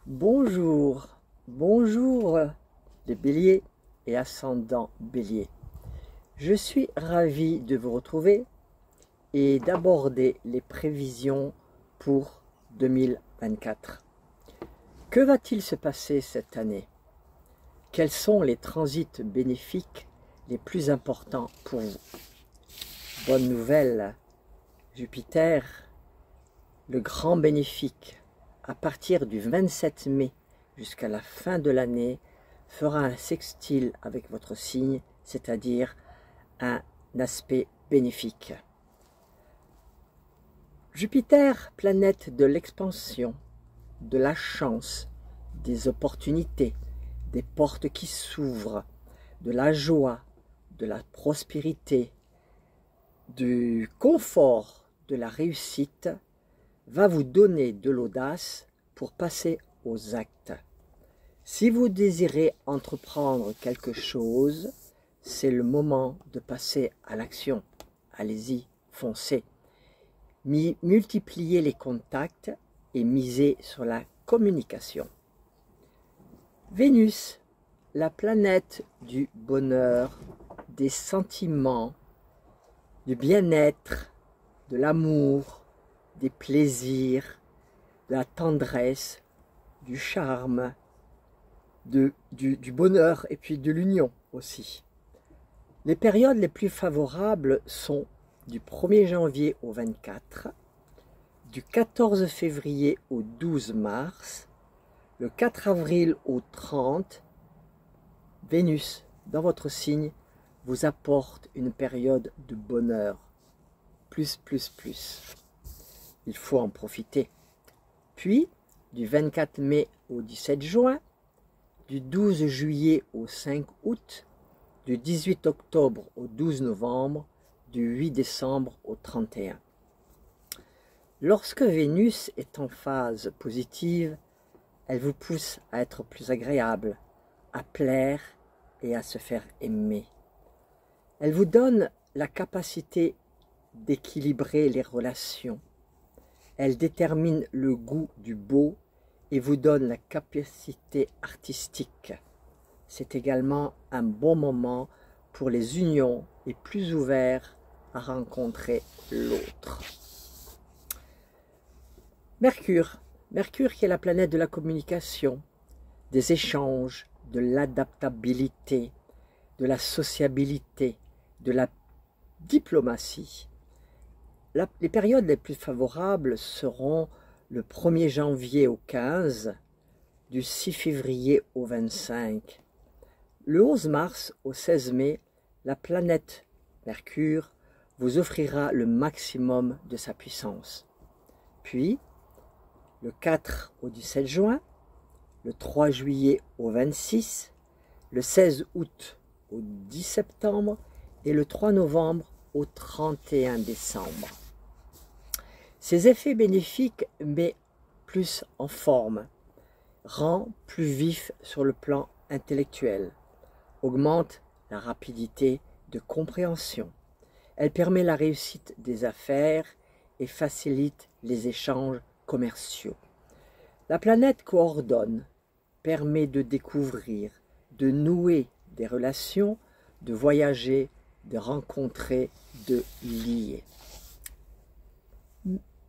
Bonjour, bonjour les béliers et ascendants bélier. Je suis ravi de vous retrouver et d'aborder les prévisions pour 2024. Que va-t-il se passer cette année? Quels sont les transits bénéfiques les plus importants pour vous? Bonne nouvelle, Jupiter, le grand bénéfique, à partir du 27 mai jusqu'à la fin de l'année, fera un sextile avec votre signe, c'est-à-dire un aspect bénéfique. Jupiter, planète de l'expansion, de la chance, des opportunités, des portes qui s'ouvrent, de la joie, de la prospérité, du confort, de la réussite, va vous donner de l'audace pour passer aux actes. Si vous désirez entreprendre quelque chose, c'est le moment de passer à l'action. Allez-y, foncez. Multipliez les contacts et misez sur la communication. Vénus, la planète du bonheur, des sentiments, du bien-être, de l'amour, des plaisirs, de la tendresse, du charme, du bonheur et puis de l'union aussi. Les périodes les plus favorables sont du 1er janvier au 24, du 14 février au 12 mars, le 4 avril au 30. Vénus, dans votre signe, vous apporte une période de bonheur. Plus. Il faut en profiter. Puis, du 24 mai au 17 juin, du 12 juillet au 5 août, du 18 octobre au 12 novembre, du 8 décembre au 31. Lorsque Vénus est en phase positive, elle vous pousse à être plus agréable, à plaire et à se faire aimer. Elle vous donne la capacité d'équilibrer les relations. Elle détermine le goût du beau et vous donne la capacité artistique. C'est également un bon moment pour les unions et plus ouverts à rencontrer l'autre. Mercure. Mercure qui est la planète de la communication, des échanges, de l'adaptabilité, de la sociabilité, de la diplomatie. Les périodes les plus favorables seront le 1er janvier au 15, du 6 février au 25. Le 11 mars au 16 mai, la planète Mercure vous offrira le maximum de sa puissance. Puis, le 4 au 17 juin, le 3 juillet au 26, le 16 août au 10 septembre et le 3 novembre au 31 décembre. Ces effets bénéfiques, mais plus en forme, rend plus vif sur le plan intellectuel, augmente la rapidité de compréhension. Elle permet la réussite des affaires et facilite les échanges commerciaux. La planète coordonne, permet de découvrir, de nouer des relations, de voyager, de rencontrer, de lier.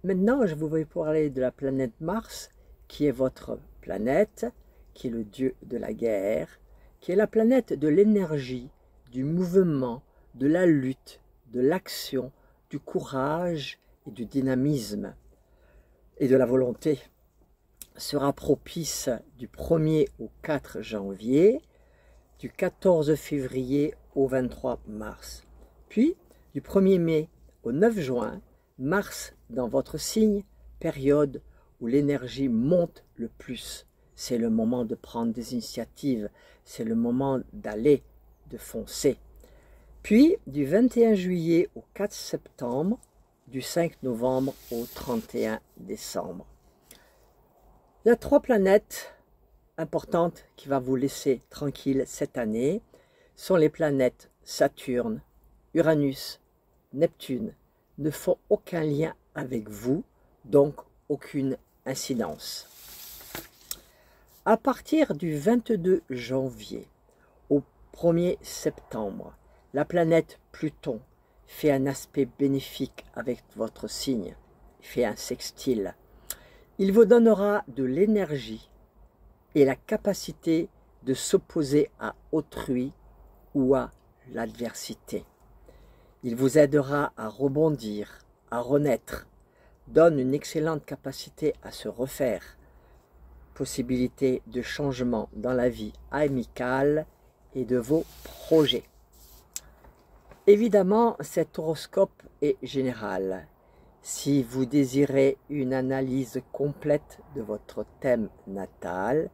Maintenant, je vais vous parler de la planète Mars, qui est votre planète, qui est le dieu de la guerre, qui est la planète de l'énergie, du mouvement, de la lutte, de l'action, du courage et du dynamisme et de la volonté. Sera propice du 1er au 4 janvier, du 14 février au 23 mars. Puis, du 1er mai au 9 juin, Mars dans votre signe, période où l'énergie monte le plus. C'est le moment de prendre des initiatives, c'est le moment d'aller, de foncer. Puis, du 21 juillet au 4 septembre, du 5 novembre au 31 décembre. Il y a 3 planètes importantes qui vont vous laisser tranquille cette année, sont les planètes Saturne, Uranus, Neptune, ne font aucun lien avec vous, donc aucune incidence. À partir du 22 janvier au 1er septembre, la planète Pluton fait un aspect bénéfique avec votre signe, fait un sextile. Il vous donnera de l'énergie et la capacité de s'opposer à autrui ou à l'adversité. Il vous aidera à rebondir, à renaître, donne une excellente capacité à se refaire, possibilité de changement dans la vie amicale et de vos projets. Évidemment, cet horoscope est général. Si vous désirez une analyse complète de votre thème natal,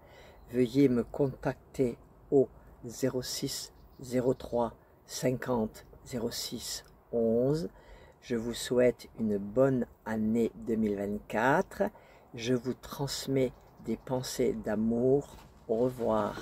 veuillez me contacter au 06 03 50 06 11. Je vous souhaite une bonne année 2024. Je vous transmets des pensées d'amour. Au revoir.